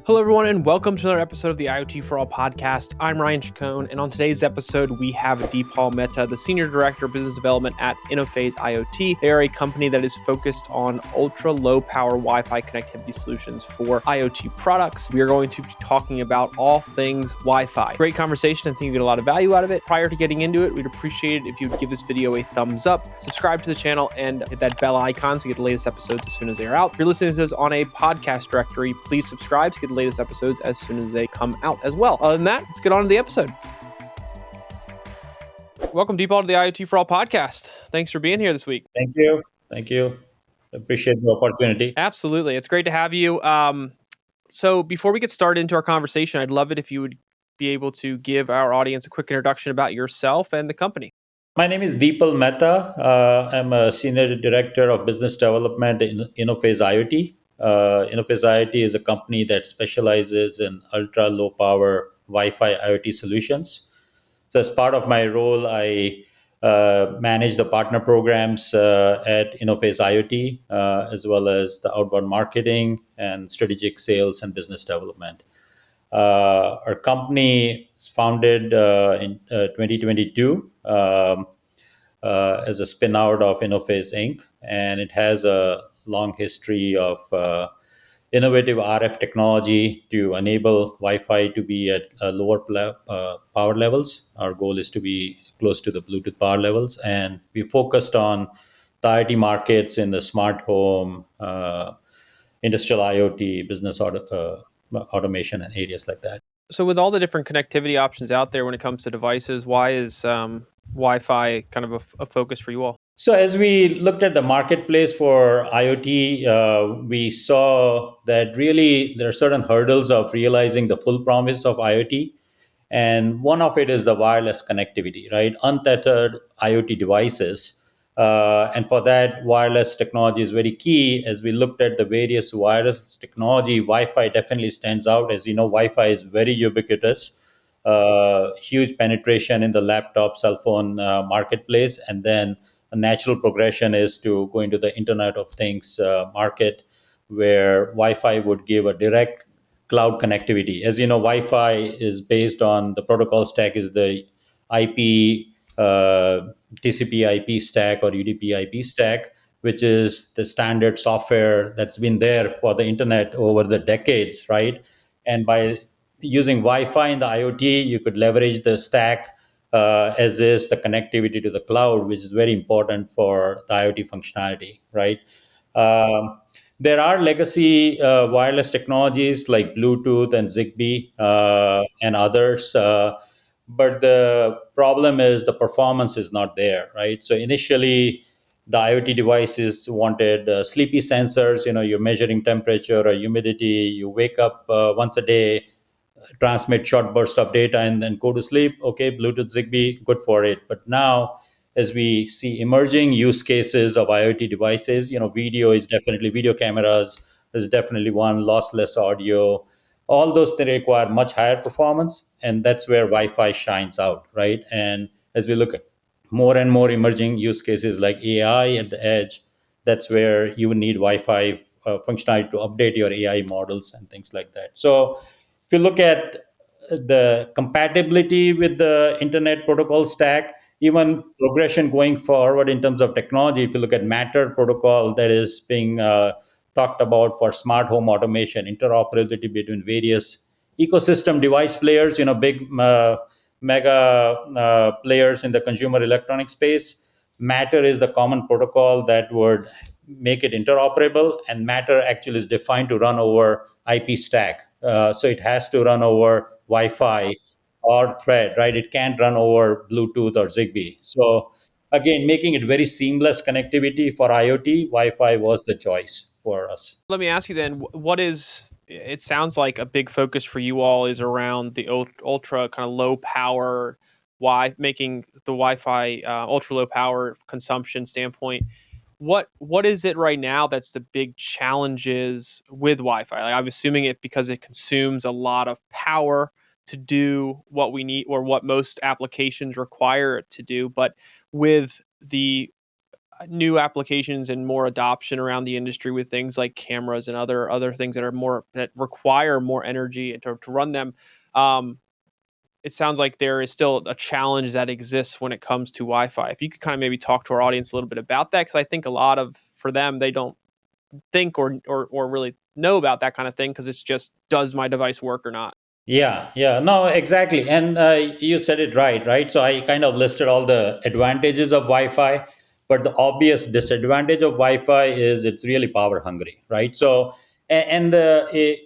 Hello, everyone, and welcome to another episode of the IoT For All Podcast. I'm Ryan Chacon, and on today's episode, we have Deepal Mehta, the Senior Director of Business Development at InnoPhase IoT. They are a company that is focused on ultra-low power Wi-Fi connectivity solutions for IoT products. We are going to be talking about all things Wi-Fi. Great conversation. I think you get a lot of value out of it. Prior to getting into it, we'd appreciate it if you would give this video a thumbs up, subscribe to the channel, and hit that bell icon so you get the latest episodes as soon as they are out. If you're listening to this on a podcast directory, please subscribe to get the latest episodes as soon as they come out as well. Other than that, let's get on to the episode. Welcome, Deepal, to the IoT For All podcast. Thanks for being here this week. Thank you. Thank you. Appreciate the opportunity. Absolutely. It's great to have you. So before we get started into our conversation, I'd love it if you would be able to give our audience a quick introduction about yourself and the company. My name is Deepal Mehta. I'm a Senior Director of Business Development in InnoPhase IoT. InnoPhase IoT is a company that specializes in ultra low power Wi-Fi IoT solutions. So as part of my role, I manage the partner programs at InnoPhase IoT, as well as the outbound marketing and strategic sales and business development. Our company was founded in 2022 as a spin out of InnoPhase Inc., and it has a long history of innovative RF technology to enable Wi-Fi to be at lower power levels. Our goal is to be close to the Bluetooth power levels, and we focused on the IoT markets in the smart home, industrial IoT, business automation, and areas like that. So with all the different connectivity options out there when it comes to devices, why is Wi-Fi kind of a focus for you all? So as we looked at the marketplace for IoT, we saw that really there are certain hurdles of realizing the full promise of IoT. And one of it is the wireless connectivity, right? Untethered IoT devices. And for that, wireless technology is very key. As we looked at the various wireless technology, Wi-Fi definitely stands out. As you know, Wi-Fi is very ubiquitous, huge penetration in the laptop, cell phone marketplace. And then a natural progression is to go into the Internet of Things market, where Wi-Fi would give a direct cloud connectivity. As you know, Wi-Fi is based on the protocol stack is the IP, TCP/IP stack or UDP/IP stack, which is the standard software that's been there for the internet over the decades, right? And by using Wi-Fi in the IoT, you could leverage the stack as is the connectivity to the cloud, which is very important for the IoT functionality, right? Um, there are legacy wireless technologies like Bluetooth and Zigbee and others, but the problem is the performance is not there, right? So initially, the IoT devices wanted sleepy sensors. You know, you're measuring temperature or humidity. You wake up once a day, transmit short burst of data, and then go to sleep. Okay, Bluetooth, Zigbee, good for it. But now, as we see emerging use cases of IoT devices, you know, video cameras is definitely one, lossless audio. All those things require much higher performance, and that's where Wi-Fi shines out, right? And as we look at more and more emerging use cases like AI at the edge, that's where you would need Wi-Fi functionality to update your AI models and things like that. So if you look at the compatibility with the internet protocol stack, even progression going forward in terms of technology, if you look at Matter protocol that is being talked about for smart home automation, interoperability between various ecosystem device players, you know, big mega players in the consumer electronic space. Matter is the common protocol that would make it interoperable, and Matter actually is defined to run over IP stack. So it has to run over Wi-Fi or Thread, right? It can't run over Bluetooth or Zigbee. So again, making it very seamless connectivity for IoT, Wi-Fi was the choice for us. Let me ask you then, what is, it sounds like a big focus for you all is around the ultra kind of low power, making the Wi-Fi ultra low power consumption standpoint. What is it right now that's the big challenges with Wi-Fi? Like, I'm assuming it because it consumes a lot of power to do what we need or what most applications require it to do. But with the new applications and more adoption around the industry with things like cameras and other things that are more that require more energy to run them. Um, it sounds like there is still a challenge that exists when it comes to Wi-Fi. If you could kind of maybe talk to our audience a little bit about that, because I think a lot of for them they don't think or really know about that kind of thing because it's just does my device work or not. Yeah, yeah, no, exactly. And you said it right, right? So I kind of listed all the advantages of Wi-Fi, but the obvious disadvantage of Wi-Fi is it's really power hungry, right? So, and the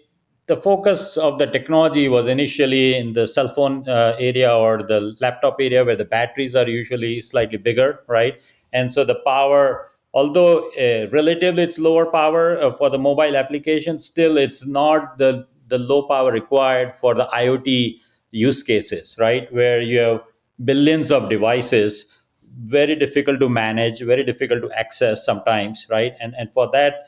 focus of the technology was initially in the cell phone area or the laptop area where the batteries are usually slightly bigger, right? And so the power, although relatively it's lower power for the mobile application, still it's not the low power required for the IoT use cases, right? Where you have billions of devices, very difficult to manage, very difficult to access sometimes, right? And for that,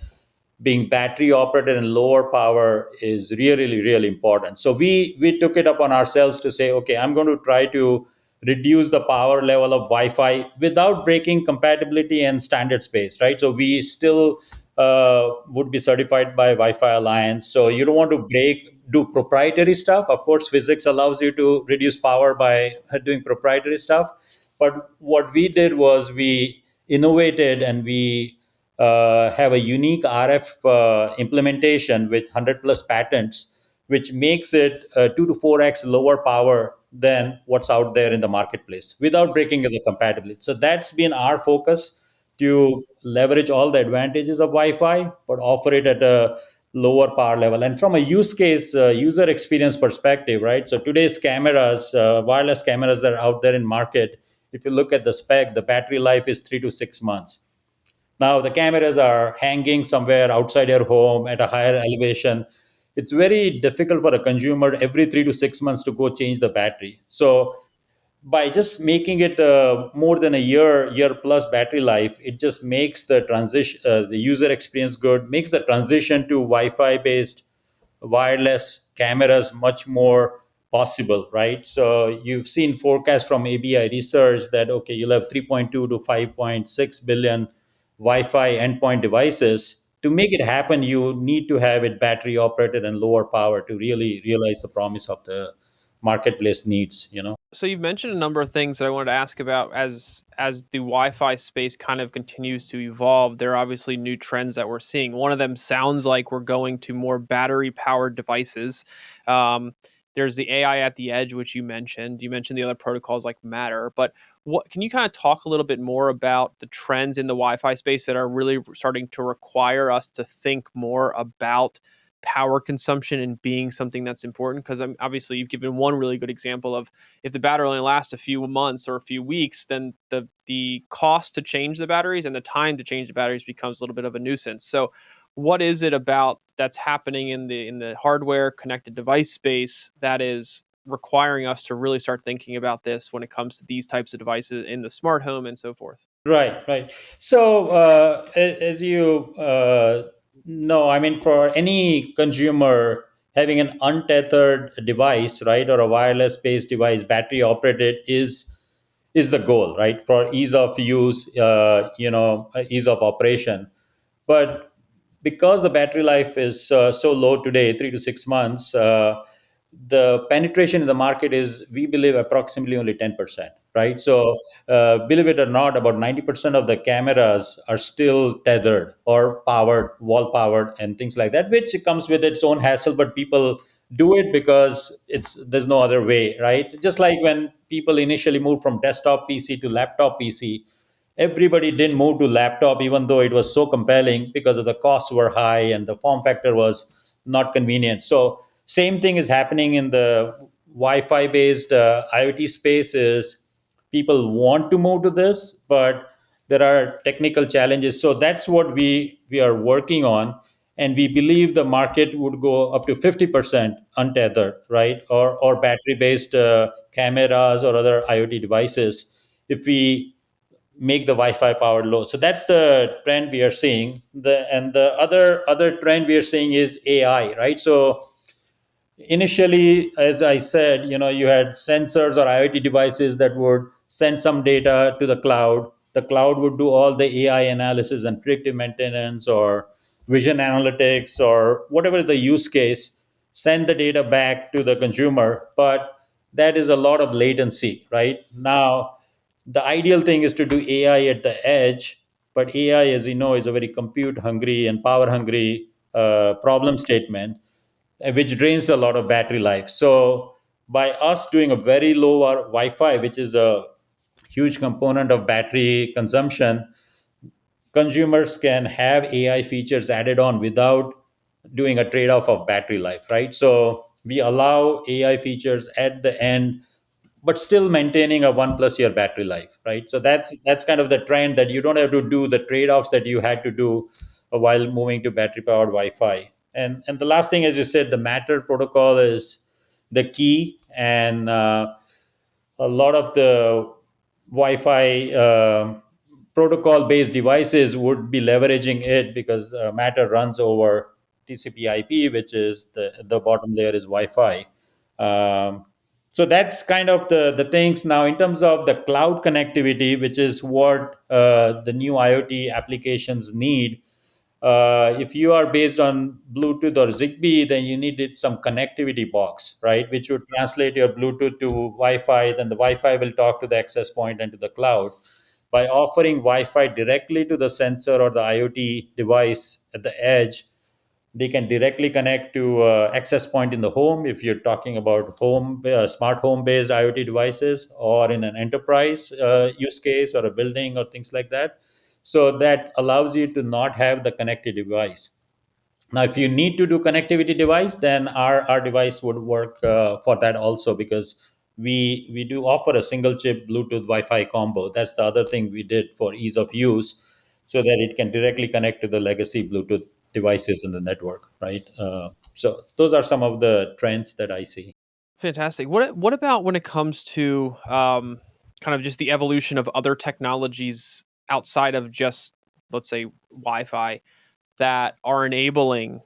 being battery operated and lower power is really really important. So we took it upon ourselves to say, okay, I'm going to try to reduce the power level of Wi-Fi without breaking compatibility and standard space, right? So we still would be certified by Wi-Fi Alliance. So you don't want to do proprietary stuff. Of course, physics allows you to reduce power by doing proprietary stuff. But what we did was we innovated and we have a unique RF implementation with 100 plus patents, which makes it 2 to 4x lower power than what's out there in the marketplace without breaking the compatibility. So that's been our focus, to leverage all the advantages of Wi-Fi, but offer it at a lower power level. And from a use case, user experience perspective, right? So today's cameras, wireless cameras that are out there in market, if you look at the spec, the battery life is 3 to 6 months. Now the cameras are hanging somewhere outside your home at a higher elevation. It's very difficult for a consumer every 3 to 6 months to go change the battery. So by just making it more than a year plus battery life, it just makes the transition, the user experience good, makes the transition to Wi-Fi based wireless cameras much more possible, right? So you've seen forecasts from ABI research that okay, you'll have 3.2 to 5.6 billion Wi-Fi endpoint devices. To make it happen, you need to have it battery operated and lower power to really realize the promise of the marketplace needs, you know. So you've mentioned a number of things that I wanted to ask about as the Wi-Fi space kind of continues to evolve. There are obviously new trends that we're seeing. One of them sounds like we're going to more battery-powered devices. There's the AI at the edge, which you mentioned. You mentioned the other protocols like Matter, but what can you kind of talk a little bit more about the trends in the Wi-Fi space that are really starting to require us to think more about power consumption and being something that's important? Because obviously you've given one really good example of if the battery only lasts a few months or a few weeks, then the cost to change the batteries and the time to change the batteries becomes a little bit of a nuisance. So what is it about that's happening in the hardware connected device space that is requiring us to really start thinking about this when it comes to these types of devices in the smart home and so forth? Right, right. So, as you know, I mean, for any consumer having an untethered device, right, or a wireless-based device, battery operated, is the goal, right, for ease of use, ease of operation. But because the battery life is so low today, 3 to 6 months, the penetration in the market is, we believe, approximately only 10%, right? So, believe it or not, about 90% of the cameras are still tethered or powered, wall powered, and things like that, which comes with its own hassle, but people do it because there's no other way, right? Just like when people initially moved from desktop PC to laptop PC, everybody didn't move to laptop even though it was so compelling because of the costs were high and the form factor was not convenient. So same thing is happening in the Wi-Fi based IoT space. Is people want to move to this, but there are technical challenges. So that's what we are working on, and we believe the market would go up to 50% untethered, right, or battery based cameras or other IoT devices if we make the Wi-Fi power low. So that's the trend we are seeing. The other trend we are seeing is AI, right? So initially, as I said, you had sensors or IoT devices that would send some data to the cloud, The cloud would do all the AI analysis and predictive maintenance or vision analytics or whatever the use case, send the data back to the consumer. But that is a lot of latency, right? Now, the ideal thing is to do AI at the edge, but AI, as you know, is a very compute hungry and power hungry problem statement, which drains a lot of battery life. So, by us doing a very low Wi Fi, which is a huge component of battery consumption, consumers can have AI features added on without doing a trade off of battery life, right? So, we allow AI features at the end but still maintaining a 1+ year battery life, right? So that's kind of the trend, that you don't have to do the trade-offs that you had to do while moving to battery powered Wi-Fi. And the last thing, as you said, the Matter protocol is the key. And a lot of the Wi-Fi protocol based devices would be leveraging it, because Matter runs over TCP/IP, which is the bottom layer is Wi-Fi. um, so that's kind of the things. Now, in terms of the cloud connectivity, which is what the new IoT applications need, if you are based on Bluetooth or Zigbee, then you needed some connectivity box, right? Which would translate your Bluetooth to Wi-Fi. Then the Wi-Fi will talk to the access point and to the cloud. By offering Wi-Fi directly to the sensor or the IoT device at the edge, they can directly connect to access point in the home, if you're talking about home smart home based IoT devices, or in an enterprise use case or a building or things like that. So that allows you to not have the connected device. Now, if you need to do connectivity device, then our device would work for that also, because we do offer a single chip Bluetooth Wi-Fi combo. That's the other thing we did for ease of use, so that it can directly connect to the legacy Bluetooth devices in the network, right? So those are some of the trends that I see. Fantastic. What about when it comes to kind of just the evolution of other technologies outside of just, let's say, Wi-Fi, that are enabling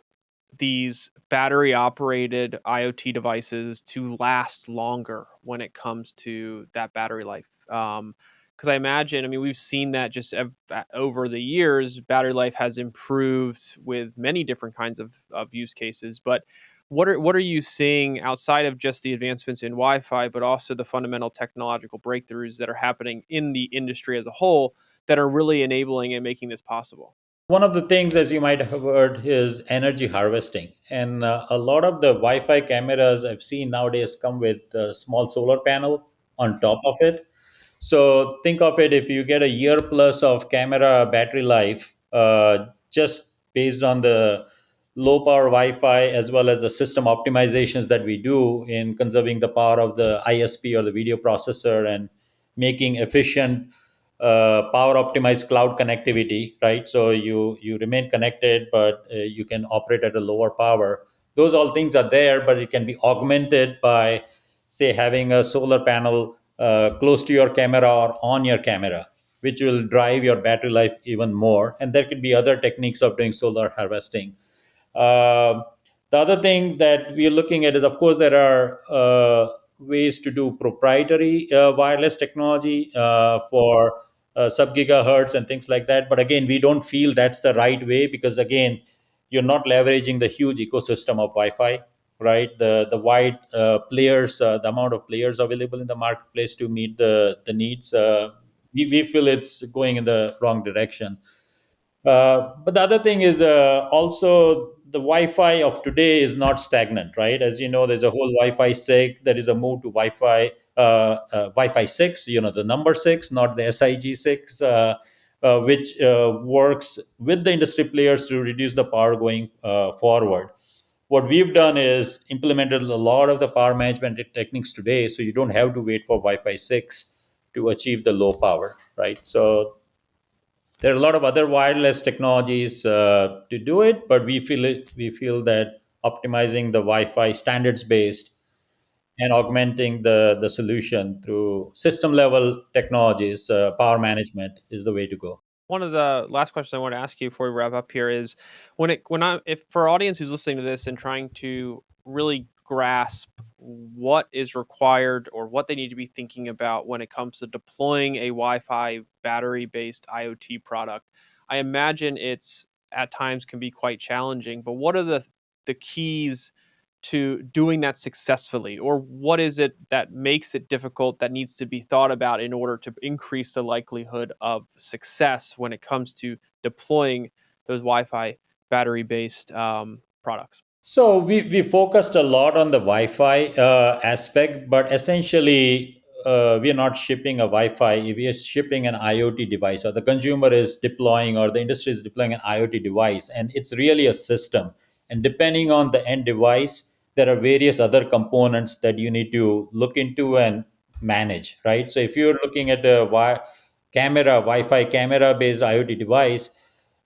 these battery operated IoT devices to last longer when it comes to that battery life? Because I imagine, I mean, we've seen that just over the years, battery life has improved with many different kinds of use cases. But what are you seeing outside of just the advancements in Wi-Fi, but also the fundamental technological breakthroughs that are happening in the industry as a whole that are really enabling and making this possible? One of the things, as you might have heard, is energy harvesting. And a lot of the Wi-Fi cameras I've seen nowadays come with a small solar panel on top of it. So think of it, if you get a year plus of camera battery life, just based on the low power Wi-Fi, as well as the system optimizations that we do in conserving the power of the ISP or the video processor, and making efficient power optimized cloud connectivity, right? So you remain connected, but you can operate at a lower power. Those all things are there, but it can be augmented by, say, having a solar panel close to your camera or on your camera, which will drive your battery life even more. And there could be other techniques of doing solar harvesting. uh, the other thing that we are looking at is, of course, there are ways to do proprietary wireless technology for sub gigahertz and things like that. But again, we don't feel that's the right way, because again, you're not leveraging the huge ecosystem of Wi-Fi, right? The wide players, the amount of players available in the marketplace to meet the needs. We feel it's going in the wrong direction. But the other thing is, also the Wi-Fi of today is not stagnant, right? As you know, there's a whole Wi-Fi 6. There is a move to Wi-Fi 6. You know, the number 6, not the SIG 6, which works with the industry players to reduce the power going forward. What we've done is implemented a lot of the power management techniques today, so you don't have to wait for Wi-Fi 6 to achieve the low power, right? So there are a lot of other wireless technologies to do it, but we feel that optimizing the Wi-Fi standards based and augmenting the solution through system level technologies, power management, is the way to go. One of the last questions I want to ask you before we wrap up here is, when I if for our audience who's listening to this and trying to really grasp what is required or what they need to be thinking about when it comes to deploying a Wi-Fi battery-based IoT product. I imagine it's at times can be quite challenging, but what are the keys to doing that successfully, or what is it that makes it difficult that needs to be thought about in order to increase the likelihood of success when it comes to deploying those Wi-Fi battery-based products? So we focused a lot on the Wi-Fi aspect, but essentially we are not shipping a Wi-Fi. We are shipping an IoT device, or the consumer is deploying, or the industry is deploying an IoT device, and it's really a system. And depending on the end device, there are various other components that you need to look into and manage, right? So if you're looking at a Wi-Fi camera-based IoT device,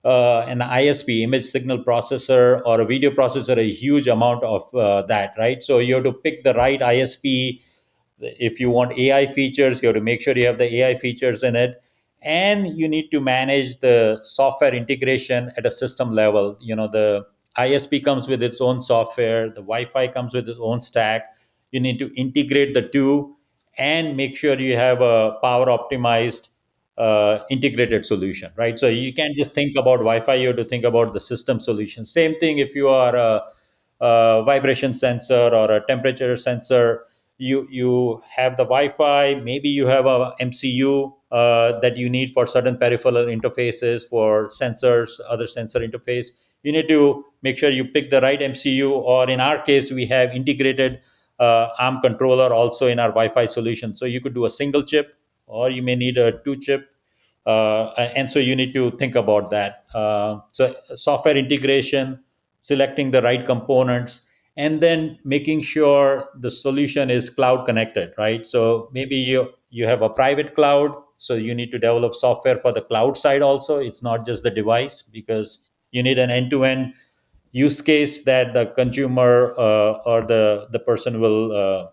an ISP, image signal processor, or a video processor, a huge amount of that, right? So you have to pick the right ISP. If you want AI features, you have to make sure you have the AI features in it. And you need to manage the software integration at a system level. The ISP comes with its own software, the Wi-Fi comes with its own stack. You need to integrate the two and make sure you have a power optimized integrated solution, right? So you can't just think about Wi-Fi; you have to think about the system solution. Same thing if you are a vibration sensor or a temperature sensor. You have the Wi-Fi. Maybe you have a MCU that you need for certain peripheral interfaces for sensors, other sensor interface. You need to make sure you pick the right MCU, or in our case, we have integrated ARM controller also in our Wi-Fi solution. So you could do a single chip, or you may need a two chip, and so you need to think about that. So software integration, selecting the right components, and then making sure the solution is cloud connected, right? So maybe you have a private cloud, so you need to develop software for the cloud side also. It's not just the device, because you need an end-to-end use case that the consumer or the person will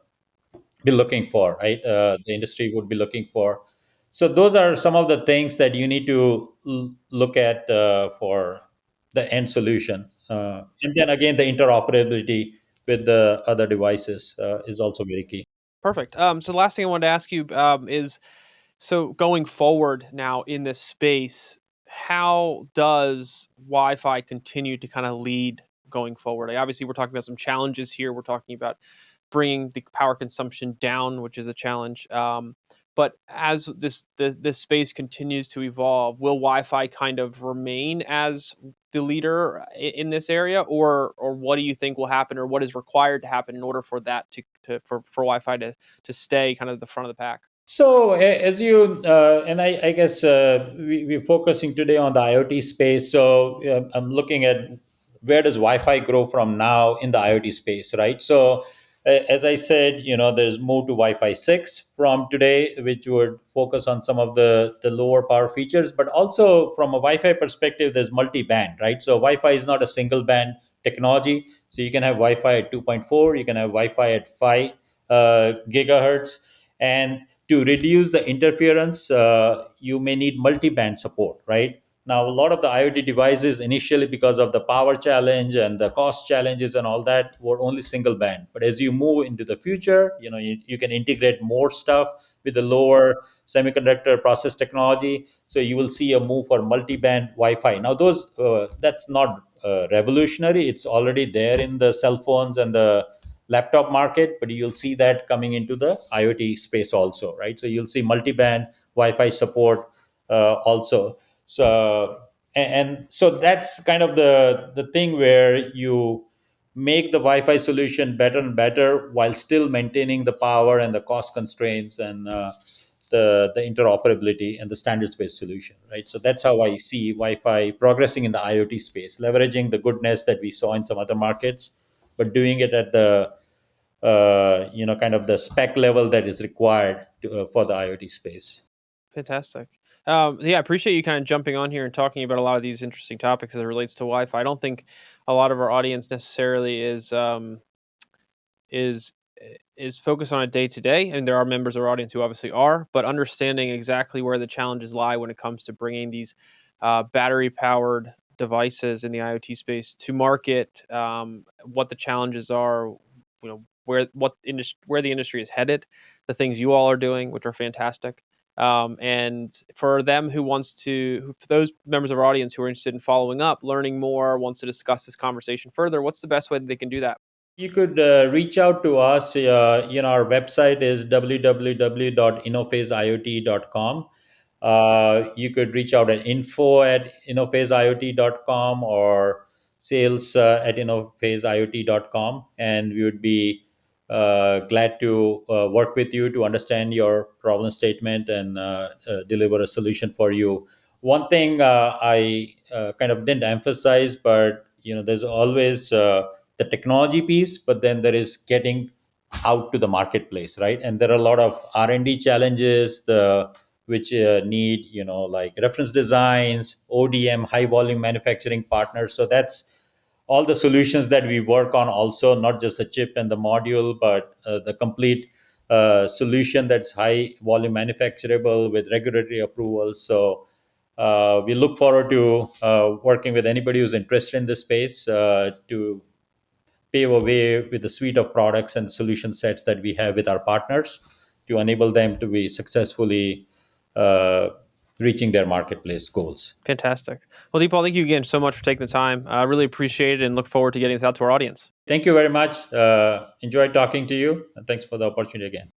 be looking for, right? The industry would be looking for. So those are some of the things that you need to look at for the end solution. And then again, the interoperability with the other devices is also very key. Perfect. So the last thing I wanted to ask you is, so going forward now in this space, how does Wi-Fi continue to kind of lead going forward? Like, obviously, we're talking about some challenges here. We're talking about bringing the power consumption down, which is a challenge. But as this space continues to evolve, will Wi-Fi kind of remain as the leader in this area, or what do you think will happen, or what is required to happen in order for that for Wi-Fi to stay kind of the front of the pack? So, as you and I guess we're focusing today on the IoT space. So, I'm looking at where does Wi-Fi grow from now in the IoT space, right? So, as I said, there's move to Wi-Fi 6 from today, which would focus on some of the lower power features, but also from a Wi-Fi perspective, there's multi-band, right? So, Wi-Fi is not a single band technology. So, you can have Wi-Fi at 2.4, you can have Wi-Fi at 5 gigahertz, and to reduce the interference, you may need multi-band support, right? Now, a lot of the IoT devices initially, because of the power challenge and the cost challenges and all that, were only single band. But as you move into the future, you can integrate more stuff with the lower semiconductor process technology. So you will see a move for multi-band Wi-Fi. Now, that's not revolutionary. It's already there in the cell phones and the laptop market, but you'll see that coming into the IoT space also, right? So you'll see multi-band Wi-Fi support also. So and so that's kind of the thing where you make the Wi-Fi solution better and better while still maintaining the power and the cost constraints and the interoperability and the standards-based solution, right? So that's how I see Wi-Fi progressing in the IoT space, leveraging the goodness that we saw in some other markets, but doing it at the kind of the spec level that is required for the IoT space. Fantastic. Yeah, I appreciate you kind of jumping on here and talking about a lot of these interesting topics as it relates to Wi-Fi. I don't think a lot of our audience necessarily is is focused on it day to day, and there are members of our audience who obviously are, but understanding exactly where the challenges lie when it comes to bringing these battery powered devices in the IoT space to market, what the challenges are, where the industry is headed, the things you all are doing, which are fantastic. And for them for those members of our audience who are interested in following up, learning more, wants to discuss this conversation further, what's the best way that they can do that? You could reach out to us. Our website is www.innophaseiot.com. You could reach out at info@innophaseiot.com or sales@innophaseiot.com, and we would be glad to work with you to understand your problem statement and deliver a solution for you. One thing I kind of didn't emphasize, but there's always the technology piece, but then there is getting out to the marketplace, right? And there are a lot of R&D challenges, which need like reference designs, ODM, high volume manufacturing partners. So that's all the solutions that we work on, also not just the chip and the module, but the complete solution that's high volume manufacturable with regulatory approvals. So we look forward to working with anybody who's interested in this space to pave a way with the suite of products and solution sets that we have with our partners to enable them to be successfully uh, reaching their marketplace goals. Fantastic. Well, Deepal, thank you again so much for taking the time. I really appreciate it and look forward to getting this out to our audience. Thank you very much. Enjoyed talking to you, and thanks for the opportunity again.